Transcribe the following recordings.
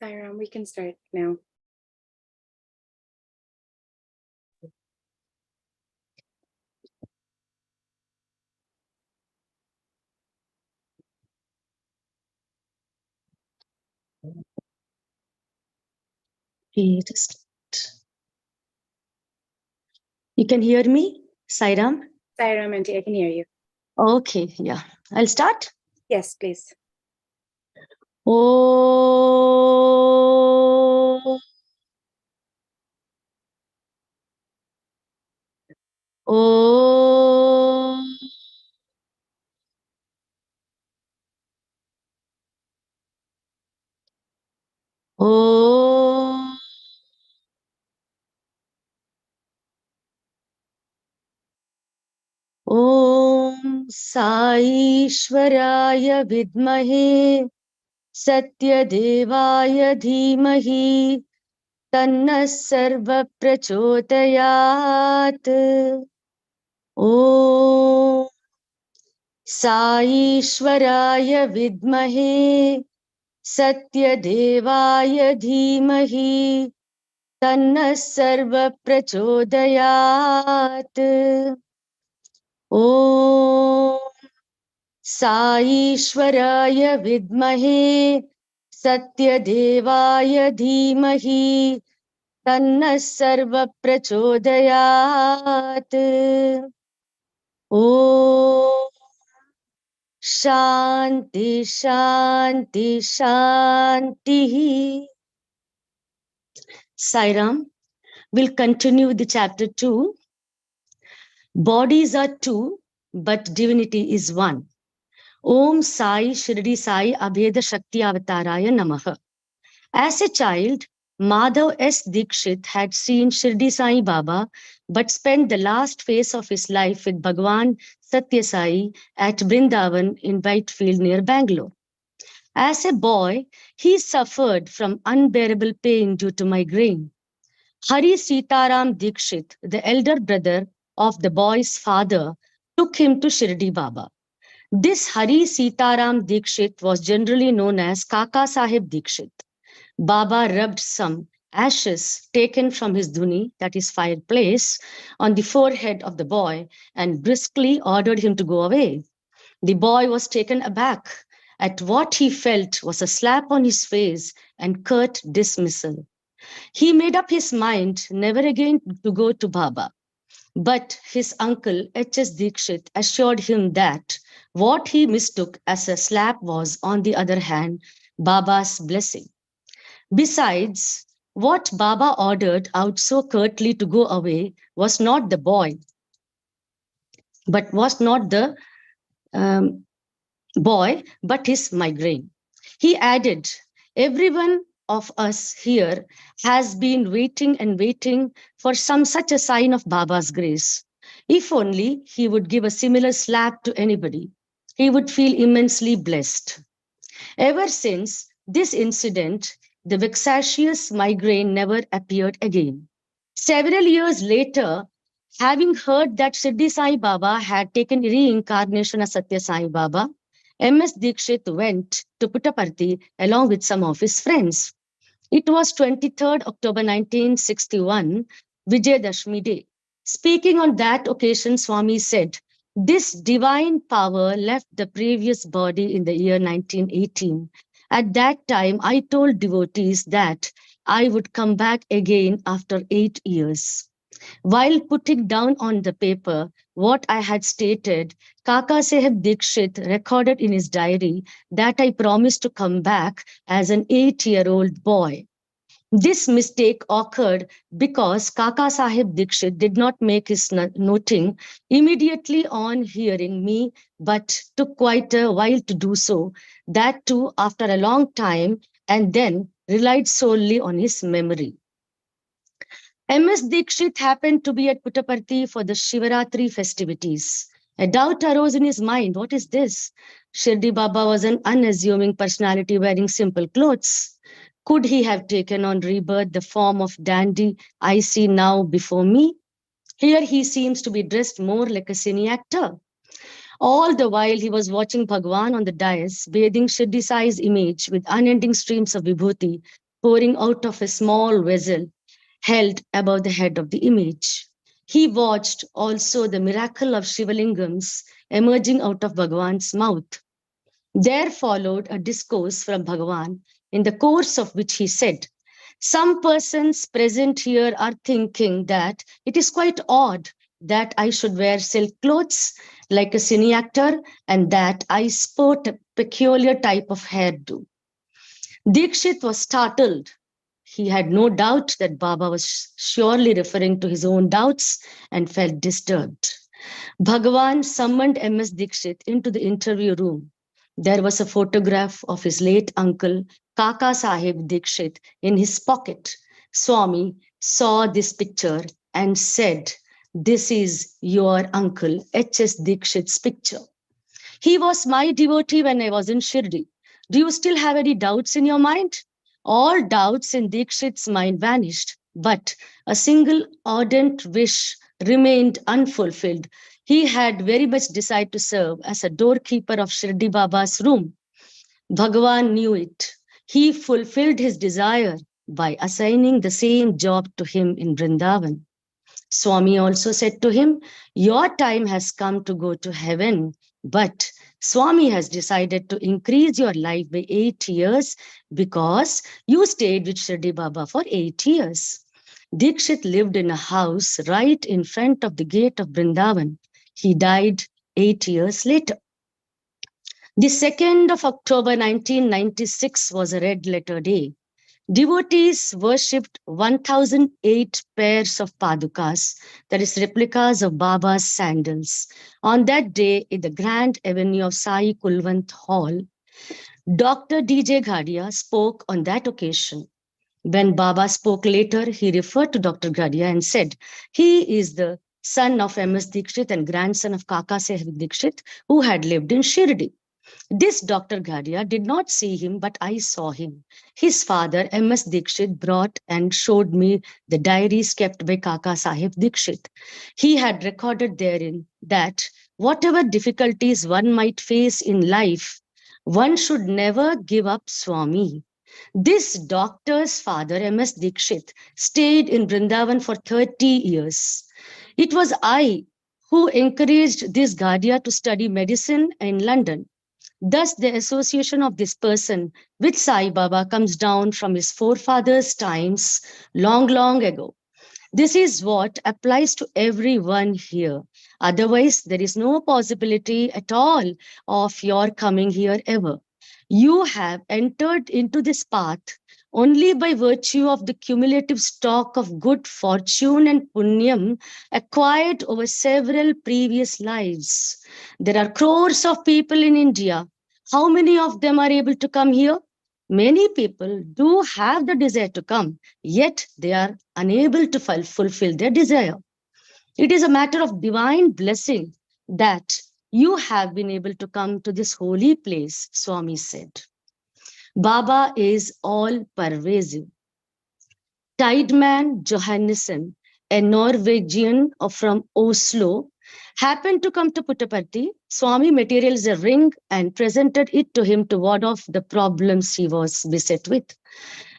Sairam, we can start now. You can hear me, Sairam? Sairam, Auntie, I can hear you. Okay, yeah. I'll start. Yes, please. Oh. Oh. Oh. Om Sai Ishwaraya Vidmahe Satyadevaya Dhimahi Tanna Sarva Prachodayat. Om Sai Ishwaraya Vidmahe Satyadevaya Dhimahi Tanna Sarva Prachodayat. Om Sai Ishwaraya Vidmahe Satyadevaya Dhimahi Tanna Sarva Prachodayat. Om Shanti Shanti Shanti. Sairam, we'll continue with the chapter 2. Bodies are two, but divinity is one. Om Sai Shirdi Sai Abheda Shakti Avataraya Namaha. As a child, Madhav S. Dikshit had seen Shirdi Sai Baba, but spent the last phase of his life with Bhagwan Satya Sai at Brindavan in Whitefield near Bangalore. As a boy, he suffered from unbearable pain due to migraine. Hari Sitaram Dikshit, the elder brother of the boy's father, took him to Shirdi Baba. This Hari Sitaram Dikshit was generally known as Kaka Sahib Dikshit. Baba rubbed some ashes taken from his dhuni, that is fireplace, on the forehead of the boy and briskly ordered him to go away. The boy was taken aback at what he felt was a slap on his face and curt dismissal. He made up his mind never again to go to Baba. But his uncle, H.S. Dikshit, assured him that what he mistook as a slap was, on the other hand, Baba's blessing. Besides, what Baba ordered out so curtly to go away was not the boy, but was not the um, boy, but his migraine. He added, everyone of us here has been waiting and waiting for some such a sign of Baba's grace. If only he would give a similar slap to anybody, he would feel immensely blessed. Ever since this incident, the vexatious migraine never appeared again. Several years later, having heard that Siddhi Sai Baba had taken reincarnation as Satya Sai Baba, M.S. Dikshit went to Puttaparthi along with some of his friends. It was 23rd October 1961, Vijayadashmi Day. Speaking on that occasion, Swami said, this divine power left the previous body in the year 1918. At that time, I told devotees that I would come back again after 8 years. While putting down on the paper what I had stated, Kaka Sahib Dikshit recorded in his diary that I promised to come back as an 8-year-old boy. This mistake occurred because Kaka Sahib Dikshit did not make his noting immediately on hearing me, but took quite a while to do so, that too after a long time, and then relied solely on his memory. M.S. Dikshit happened to be at Puttaparthi for the Shivaratri festivities. A doubt arose in his mind. What is this? Shirdi Baba was an unassuming personality wearing simple clothes. Could he have taken on rebirth the form of dandy I see now before me? Here he seems to be dressed more like a cine actor. All the while he was watching Bhagwan on the dais, bathing Shirdi Sai's image with unending streams of vibhuti, pouring out of a small vessel held above the head of the image. He watched also the miracle of Shivalingams emerging out of Bhagavan's mouth. There followed a discourse from Bhagavan, in the course of which he said, "Some persons present here are thinking that it is quite odd that I should wear silk clothes like a cine actor and that I sport a peculiar type of hairdo." Dikshit was startled. He had no doubt that Baba was surely referring to his own doubts and felt disturbed. Bhagavan summoned M.S. Dikshit into the interview room. There was a photograph of his late uncle, Kaka Sahib Dikshit, in his pocket. Swami saw this picture and said, "This is your uncle, H.S. Dikshit's picture. He was my devotee when I was in Shirdi. Do you still have any doubts in your mind?" All doubts in Dikshit's mind vanished, but a single ardent wish remained unfulfilled. He had very much desired to serve as a doorkeeper of Shirdi Baba's room. Bhagavan knew it. He fulfilled his desire by assigning the same job to him in Vrindavan. Swami also said to him, "Your time has come to go to heaven, but Swami has decided to increase your life by 8 years because you stayed with Shirdi Baba for 8 years." Dikshit lived in a house right in front of the gate of Vrindavan. He died 8 years later. The 2nd of October 1996 was a red letter day. Devotees worshipped 1008 pairs of padukas, that is, replicas of Baba's sandals. On that day, in the grand avenue of Sai Kulwant Hall, Dr. D.J. Ghadia spoke on that occasion. When Baba spoke later, he referred to Dr. Ghadia and said, "He is the son of M.S. Dikshit and grandson of Kaka Sahib Dikshit, who had lived in Shirdi." This Dr. Ghadia did not see him, but I saw him. His father, M.S. Dikshit, brought and showed me the diaries kept by Kaka Sahib Dikshit. He had recorded therein that whatever difficulties one might face in life, one should never give up Swami. This doctor's father, M.S. Dikshit, stayed in Vrindavan for 30 years. It was I who encouraged this Ghadia to study medicine in London. Thus, the association of this person with Sai Baba comes down from his forefathers' times long, long ago. This is what applies to everyone here. Otherwise, there is no possibility at all of your coming here ever. You have entered into this path only by virtue of the cumulative stock of good fortune and punyam acquired over several previous lives. There are crores of people in India. How many of them are able to come here? Many people do have the desire to come, yet they are unable to fulfill their desire. It is a matter of divine blessing that you have been able to come to this holy place, Swami said. Baba is all-pervasive. Tideman Johannesson, a Norwegian from Oslo, happened to come to Puttaparthi. Swami materialized a ring and presented it to him to ward off the problems he was beset with.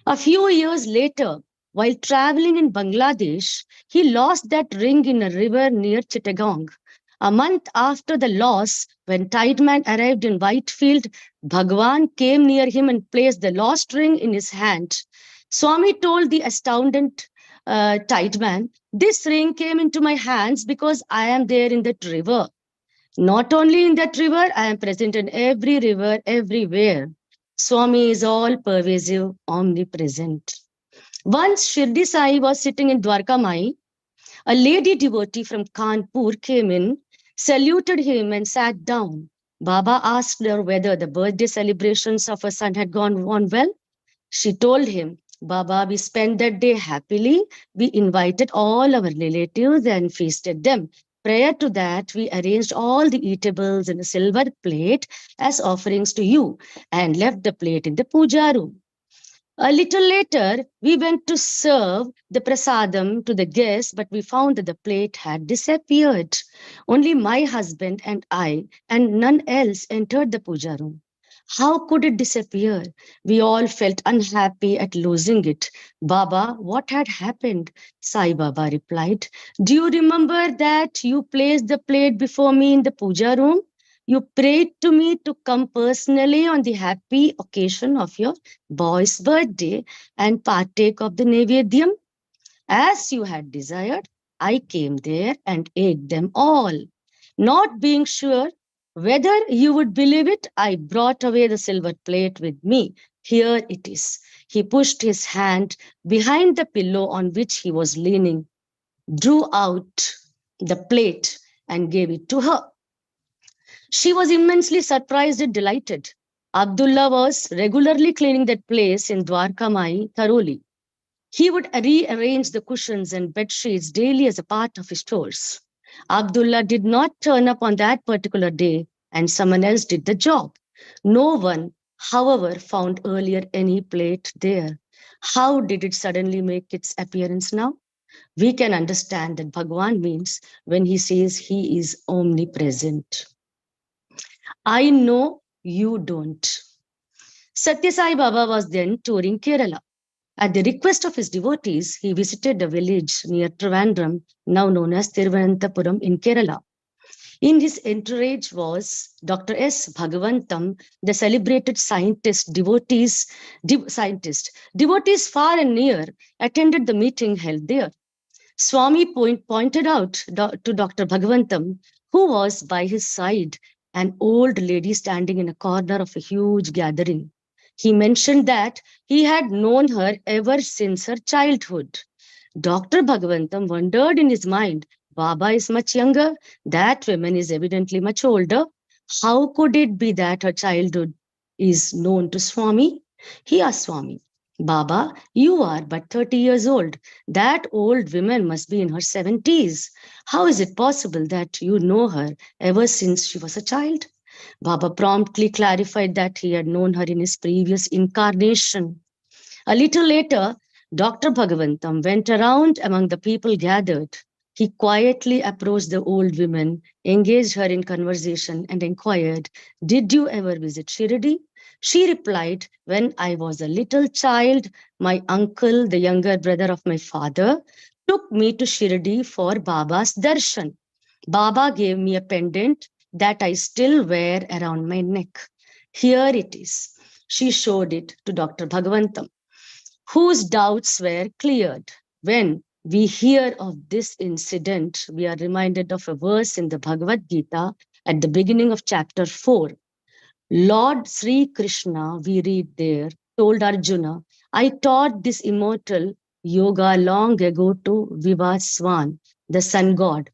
A few years later, while traveling in Bangladesh, he lost that ring in a river near Chittagong. A month after the loss, when Tideman arrived in Whitefield, Bhagavan came near him and placed the lost ring in his hand. Swami told the astounded Tideman, "This ring came into my hands because I am there in that river. Not only in that river, I am present in every river, everywhere. Swami is all-pervasive, omnipresent." Once Shirdi Sai was sitting in Dwarka Mai. A lady devotee from Kanpur came in, saluted him and sat down. Baba asked her whether the birthday celebrations of her son had gone on well. She told him, "Baba, we spent that day happily. We invited all our relatives and feasted them. Prior to that, we arranged all the eatables in a silver plate as offerings to you and left the plate in the puja room. A little later, we went to serve the prasadam to the guests, but we found that the plate had disappeared. Only my husband and I and none else entered the puja room. How could it disappear? We all felt unhappy at losing it. Baba, what had happened? Sai Baba replied, do you remember that you placed the plate before me in the puja room? You prayed to me to come personally on the happy occasion of your boy's birthday and partake of the Nevedyam. As you had desired, I came there and ate them all. Not being sure whether you would believe it, I brought away the silver plate with me. Here it is. He pushed his hand behind the pillow on which he was leaning, drew out the plate, and gave it to her. She was immensely surprised and delighted. Abdullah was regularly cleaning that place in Dwarkamai thoroughly. He would rearrange the cushions and bed sheets daily as a part of his chores. Abdullah did not turn up on that particular day, and someone else did the job. No one, however, found earlier any plate there. How did it suddenly make its appearance now? We can understand that Bhagwan means when he says he is omnipresent. I know you don't. Satya Sai Baba was then touring Kerala. At the request of his devotees, he visited a village near Trivandrum, now known as Thiruvananthapuram in Kerala. In his entourage was Dr. S. Bhagavantam, the celebrated scientist. Devotees far and near attended the meeting held there. Swami pointed out to Dr. Bhagavantam, who was by his side, an old lady standing in a corner of a huge gathering. He mentioned that he had known her ever since her childhood. Dr. Bhagavantam wondered in his mind, Baba is much younger, that woman is evidently much older. How could it be that her childhood is known to Swami? He asked Swami, Baba, you are but 30 years old. That old woman must be in her 70s. How is it possible that you know her ever since she was a child? Baba promptly clarified that he had known her in his previous incarnation. A little later, Dr. Bhagavantam went around among the people gathered. He quietly approached the old woman, engaged her in conversation, and inquired, did you ever visit Shirdi? She replied, when I was a little child, my uncle, the younger brother of my father, took me to Shirdi for Baba's darshan. Baba gave me a pendant that I still wear around my neck. Here it is. She showed it to Dr. Bhagavantam, whose doubts were cleared. When we hear of this incident, we are reminded of a verse in the Bhagavad Gita at the beginning of chapter 4. Lord Sri Krishna, we read there, told Arjuna, I taught this immortal yoga long ago to Vivaswan, the sun god.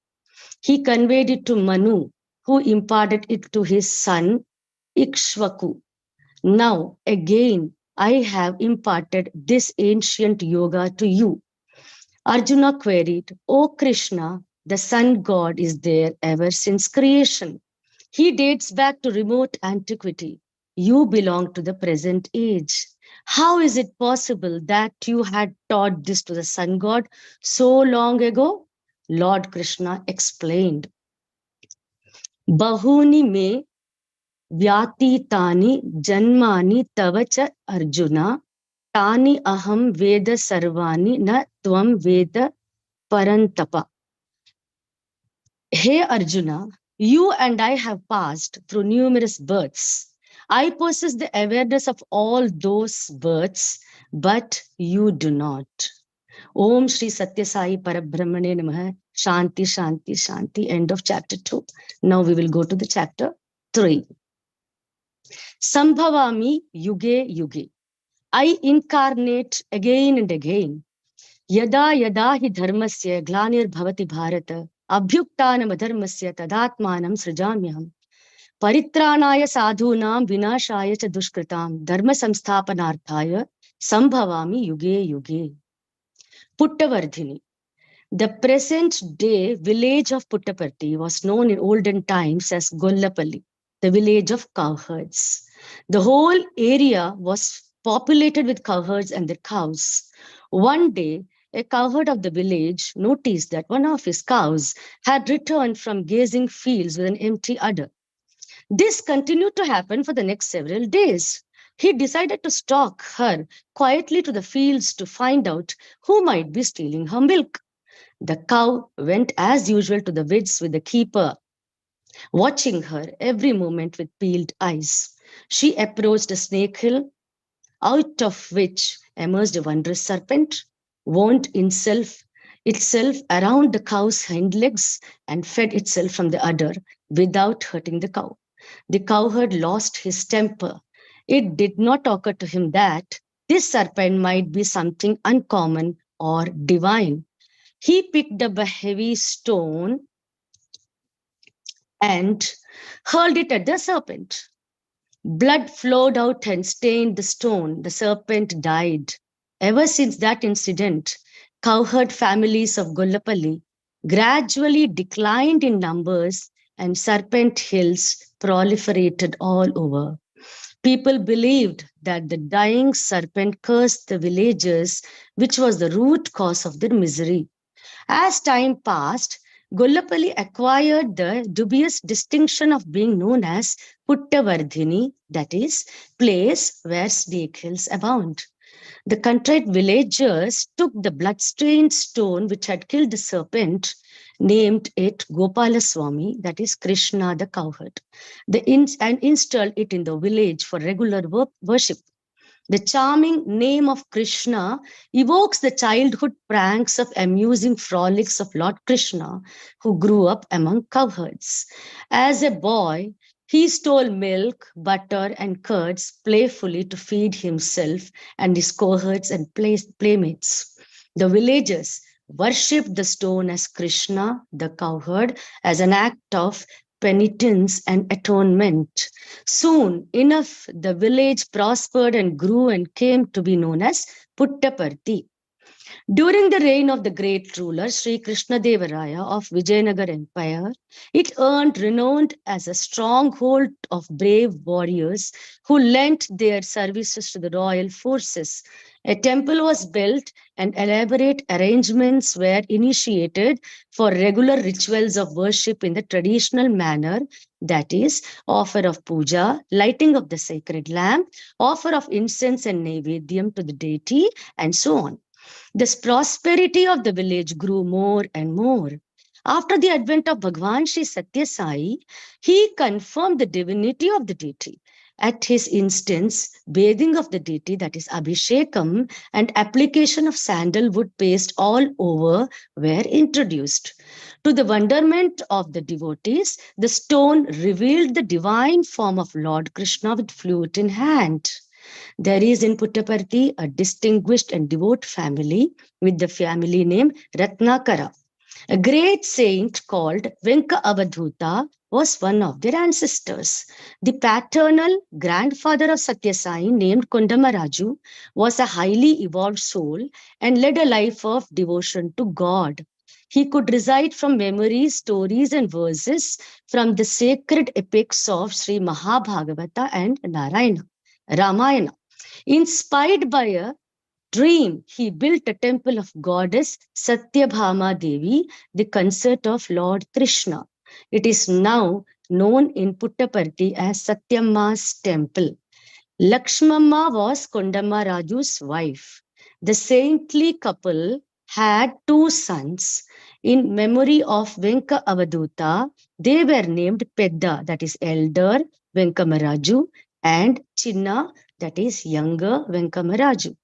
He conveyed it to Manu, who imparted it to his son Ikshvaku. Now, again, I have imparted this ancient yoga to you. Arjuna queried, O Krishna, the sun god is there ever since creation. He dates back to remote antiquity. You belong to the present age. How is it possible that you had taught this to the sun god so long ago? Lord Krishna explained, Bahuni me vyatitani janmani tavacha Arjuna tani aham veda sarvani na tvam veda parantapa. Hey Arjuna, you and I have passed through numerous births. I possess the awareness of all those births, but you do not. Om Shri Satya Sai Parabrahmane Namaha. Shanti, Shanti, Shanti. End of chapter 2. Now we will go to the chapter 3. Sambhavami Yuge Yuge. I incarnate again and again. Yada yada hi dharmasya glanir bhavati bharata abhyuktanam adharmasya tadatmanam srijamyaham paritranaya sadhunam vinashaya cha dushkritam dharma samsthapanarthaya sambhavami yuge yuge. Putta Vardhani. The present day village of Puttaparthi was known in olden times as Gollapalli, the village of cowherds. The whole area was populated with cowherds and their cows. One day, a cowherd of the village noticed that one of his cows had returned from grazing fields with an empty udder. This continued to happen for the next several days. He decided to stalk her quietly to the fields to find out who might be stealing her milk. The cow went as usual to the woods with the keeper, watching her every moment with peeled eyes. She approached a snake hill, out of which emerged a wondrous serpent, wound itself around the cow's hind legs and fed itself from the udder without hurting the cow. The cowherd lost his temper. It did not occur to him that this serpent might be something uncommon or divine. He picked up a heavy stone and hurled it at the serpent. Blood flowed out and stained the stone. The serpent died. Ever since that incident, cowherd families of Gollapalli gradually declined in numbers and serpent hills proliferated all over. People believed that the dying serpent cursed the villagers, which was the root cause of their misery. As time passed, Gollapalli acquired the dubious distinction of being known as Putta Vardhani, that is, place where snake hills abound. The contrite villagers took the blood-stained stone which had killed the serpent, named it Gopala Swami, that is Krishna the cowherd, and installed it in the village for regular worship. The charming name of Krishna evokes the childhood pranks of amusing frolics of Lord Krishna, who grew up among cowherds. As a boy, he stole milk, butter, and curds playfully to feed himself and his cohorts and playmates. The villagers worshipped the stone as Krishna, the cowherd, as an act of penitence and atonement. Soon enough, the village prospered and grew and came to be known as Puttaparthi. During the reign of the great ruler Sri Krishnadevaraya of Vijayanagar Empire, it earned renown as a stronghold of brave warriors who lent their services to the royal forces. A temple was built and elaborate arrangements were initiated for regular rituals of worship in the traditional manner, that is, offer of puja, lighting of the sacred lamp, offer of incense and naivedyam to the deity, and so on. This prosperity of the village grew more and more. After the advent of Bhagwan Sri Satya Sai, he confirmed the divinity of the deity. At his instance, bathing of the deity, that is Abhishekam, and application of sandalwood paste all over were introduced. To the wonderment of the devotees, the stone revealed the divine form of Lord Krishna with flute in hand. There is in Puttaparthi a distinguished and devout family with the family name Ratnakara. A great saint called Venka Avadhuta was one of their ancestors. The paternal grandfather of Satya Sai, named Kondamaraju, was a highly evolved soul and led a life of devotion to God. He could recite from memory, stories, and verses from the sacred epics of Sri Mahabhagavata and Ramayana. Inspired by a dream, he built a temple of goddess Satyabhama Devi, the consort of Lord Krishna. It is now known in Puttaparthi as Satyamma's temple. Lakshmamma was Kondamma Raju's wife. The saintly couple had two sons. In memory of Venka Avaduta, they were named Pedda, that is elder Venkamaraju, and Chinna, that is younger Venkamaraju.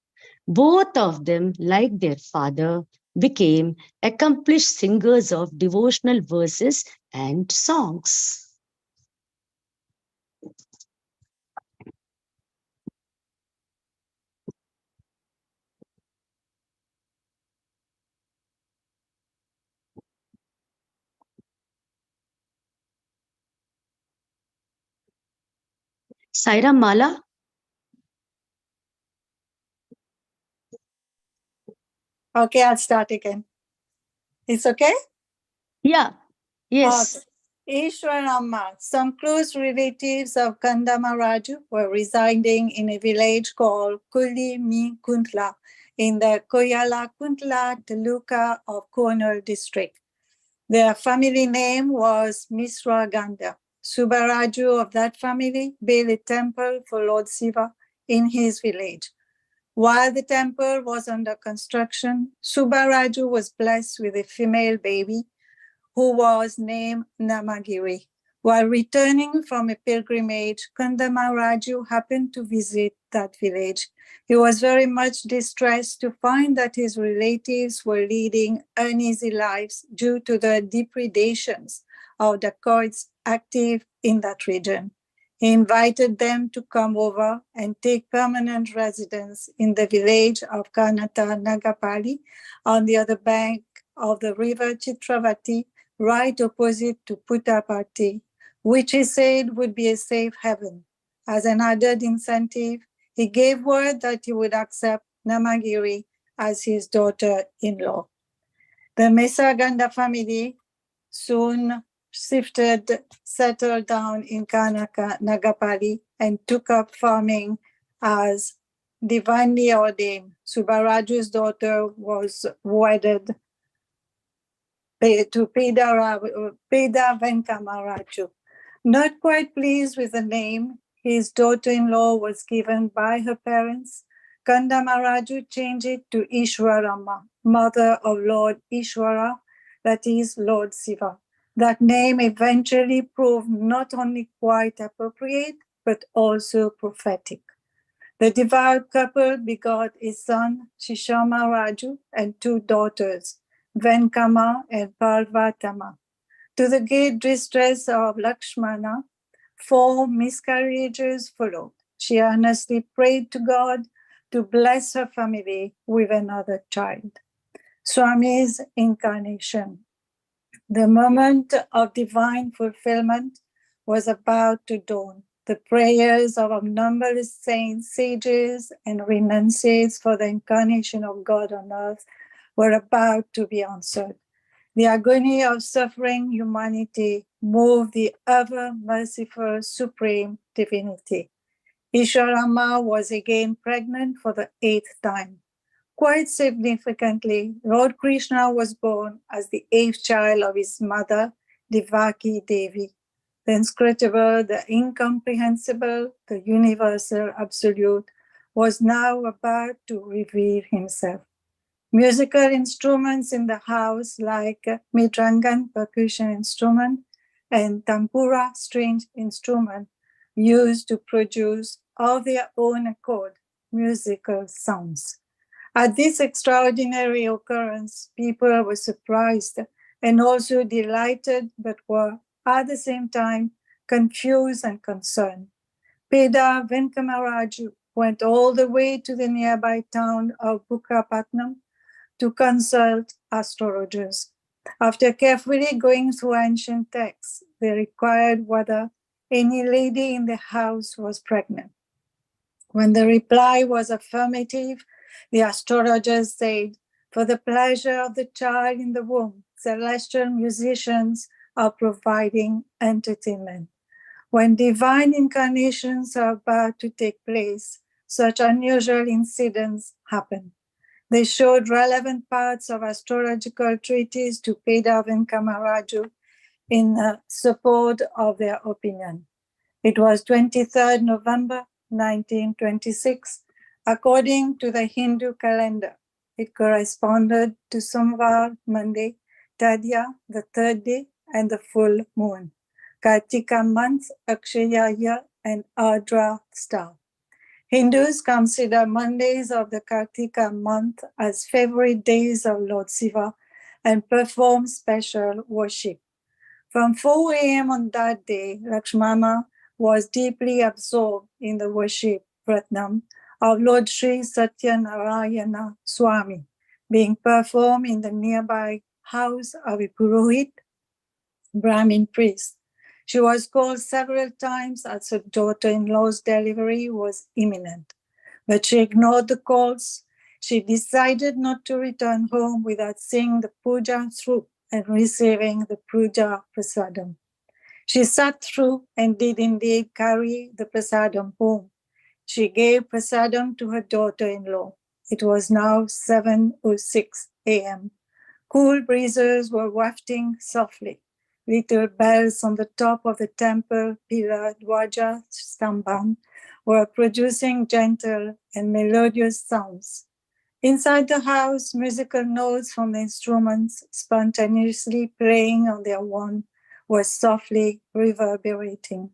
Both of them, like their father, became accomplished singers of devotional verses and songs. Saira Mala? Okay, I'll start again. It's okay? Yeah, yes. Easwaramma, some close relatives of Kandamaraju were residing in a village called Kulimi-Kuntla in the Koyala-Kuntla Taluka of Konur district. Their family name was Misra Ganda. Subbaraju of that family built a temple for Lord Shiva in his village. While the temple was under construction, Subbaraju was blessed with a female baby who was named Namagiri. While returning from a pilgrimage, Kandamaraju happened to visit that village. He was very much distressed to find that his relatives were leading uneasy lives due to the depredations of the dacoits active in that region. He invited them to come over and take permanent residence in the village of Kanata Nagapali on the other bank of the river Chitravati, right opposite to Puttaparthi, which he said would be a safe haven. As an added incentive, he gave word that he would accept Namagiri as his daughter-in-law. The Mesaganda family soon settled down in Kanaka Nagapali and took up farming as Divinty ordained. Subbaraju's daughter was wedded to Peda Venkamaraju. Not quite pleased with the name his daughter-in-law was given by her parents, Kandamaraju changed it to Easwaramma, mother of Lord Easwara, that is Lord Shiva. That name eventually proved not only quite appropriate, but also prophetic. The devout couple begot a son, Shishamaraju, and two daughters, Venkama and Parvatama. To the great distress of Lakshmana, 4 miscarriages followed. She earnestly prayed to God to bless her family with another child. Swami's Incarnation. The moment of divine fulfillment was about to dawn. The prayers of numberless saints, sages, and renunciates for the incarnation of God on earth were about to be answered. The agony of suffering humanity moved the ever merciful Supreme Divinity. Easwaramma was again pregnant for the 8th time. Quite significantly, Lord Krishna was born as the 8th child of his mother, Devaki Devi. The inscrutable, the incomprehensible, the universal absolute was now about to reveal himself. Musical instruments in the house like midrangan, percussion instrument, and tampura, string instrument, used to produce of their own accord musical sounds. At this extraordinary occurrence, people were surprised and also delighted, but were at the same time confused and concerned. Peda Venkamaraju went all the way to the nearby town of Bukkapatnam to consult astrologers. After carefully going through ancient texts, they required whether any lady in the house was pregnant. When the reply was affirmative, the astrologers said, "For the pleasure of the child in the womb, celestial musicians are providing entertainment. When divine incarnations are about to take place, such unusual incidents happen." They showed relevant parts of astrological treatises to Peda Venkamaraju in support of their opinion. It was 23rd November 1926. According to the Hindu calendar, it corresponded to Somvar, Monday, Tadya, the 3rd day, and the full moon. Kartika month, Akshaya year, and Ardra star. Hindus consider Mondays of the Kartika month as favorite days of Lord Shiva and perform special worship. From 4 a.m. on that day, Lakshmana was deeply absorbed in the worship Ratnam of Lord Sri Satyanarayana Swami, being performed in the nearby house of a Purohit, Brahmin priest. She was called several times as her daughter-in-law's delivery was imminent, but she ignored the calls. She decided not to return home without seeing the puja through and receiving the puja prasadam. She sat through and did indeed carry the prasadam home. She gave prasadam to her daughter-in-law. It was now 7:06 a.m. Cool breezes were wafting softly. Little bells on the top of the temple pillar Dwaja Stambam were producing gentle and melodious sounds. Inside the house, musical notes from the instruments spontaneously playing on their own were softly reverberating.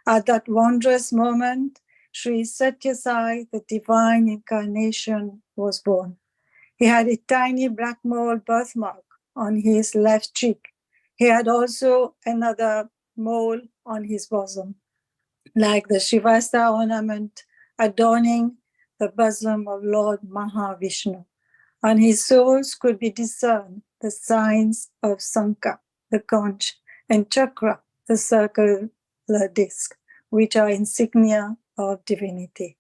At that wondrous moment, Sri Satya Sai, the divine incarnation, was born. He had a tiny black mole birthmark on his left cheek. He had also another mole on his bosom, like the Shivasta ornament adorning the bosom of Lord Mahavishnu. On his soles could be discerned the signs of Sankha, the conch, and Chakra, the circular disc, which are insignia of divinity.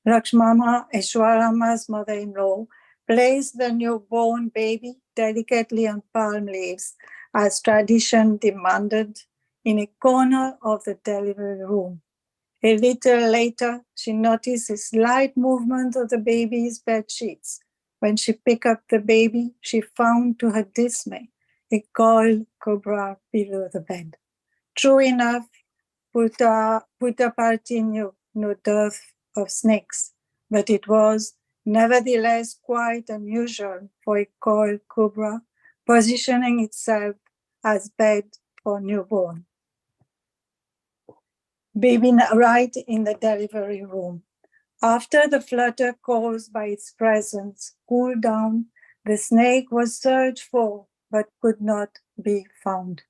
Lakshmama, Easwaramma's mother-in-law, placed the newborn baby delicately on palm leaves, as tradition demanded, in a corner of the delivery room. A little later, she noticed a slight movement of the baby's bed sheets. When she picked up the baby, she found to her dismay a coiled cobra below the bed. True enough, Puttaparthi knew no dearth of snakes, but it was nevertheless quite unusual for a coiled cobra positioning itself as bed for newborn. Baby right in the delivery room. After the flutter caused by its presence cooled down, the snake was searched for but could not be found.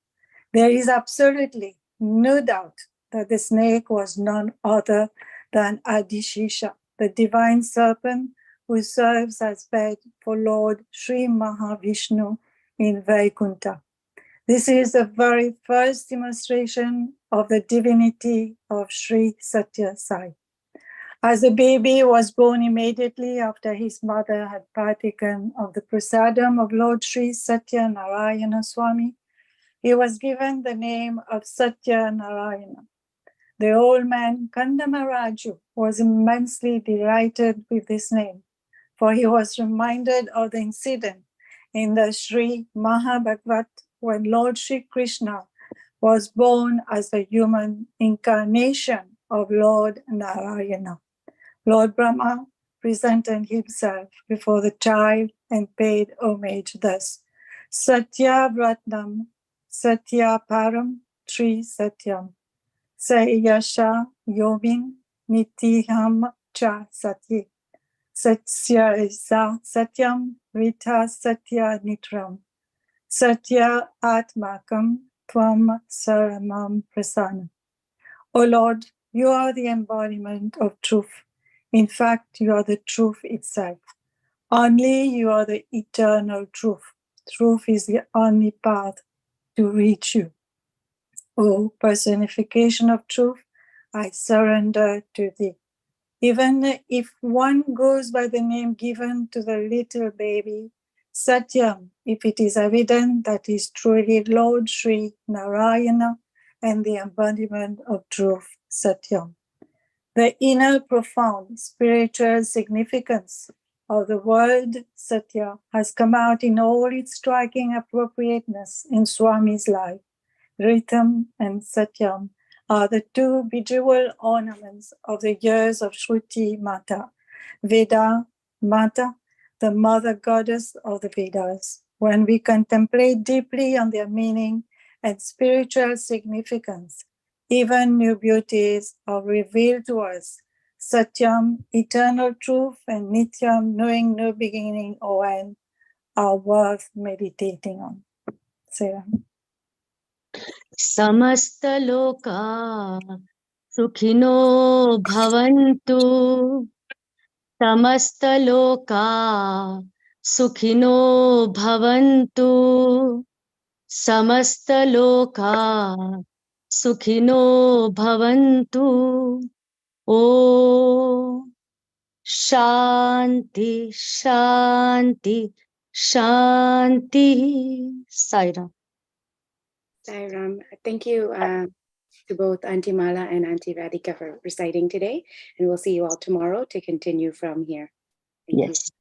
There is absolutely no doubt that the snake was none other than Adishisha, the divine serpent who serves as bed for Lord Sri Mahavishnu in Vaikuntha. This is the very first demonstration of the divinity of Sri Satya Sai. As the baby was born immediately after his mother had partaken of the prasadam of Lord Sri Satya Narayana Swami, he was given the name of Satya Narayana. The old man Kandamaraju was immensely delighted with this name, for he was reminded of the incident in the Sri Mahabhagavat when Lord Sri Krishna was born as the human incarnation of Lord Narayana. Lord Brahma presented himself before the child and paid homage thus: Satya Vratnam, Satya Param, Tri Satyam, Sayasha Yomin, Nitiham Cha Satye, Satya Isa Satyam, Rita Satya Nitram, Satya Atmakam, Tvam Saramam Prasanam. O Lord, you are the embodiment of truth. In fact, you are the truth itself. Only you are the eternal truth. Truth is the only path to reach you. O personification of truth, I surrender to thee. Even if one goes by the name given to the little baby, Satyam, if it is evident that he is truly Lord Sri Narayana and the embodiment of truth, Satyam. The inner profound spiritual significance of the word Satya has come out in all its striking appropriateness in Swami's life. Rhythm and Satyam are the two bejeweled ornaments of the years of Shruti Mata, Veda Mata, the mother goddess of the Vedas. When we contemplate deeply on their meaning and spiritual significance, even new beauties are revealed to us. Satyam, eternal truth, and Nityam, knowing no beginning or end, are worth meditating on. Sarah. Samastaloka Sukhino Bhavantu. Samastaloka Sukhino Bhavantu. Samastaloka Sukhino Bhavantu. Om Shanti Shanti Shanti. Saira. Sairam, thank you to both Auntie Mala and Auntie Radhika for reciting today. And we'll see you all tomorrow to continue from here. Thank you. Yes.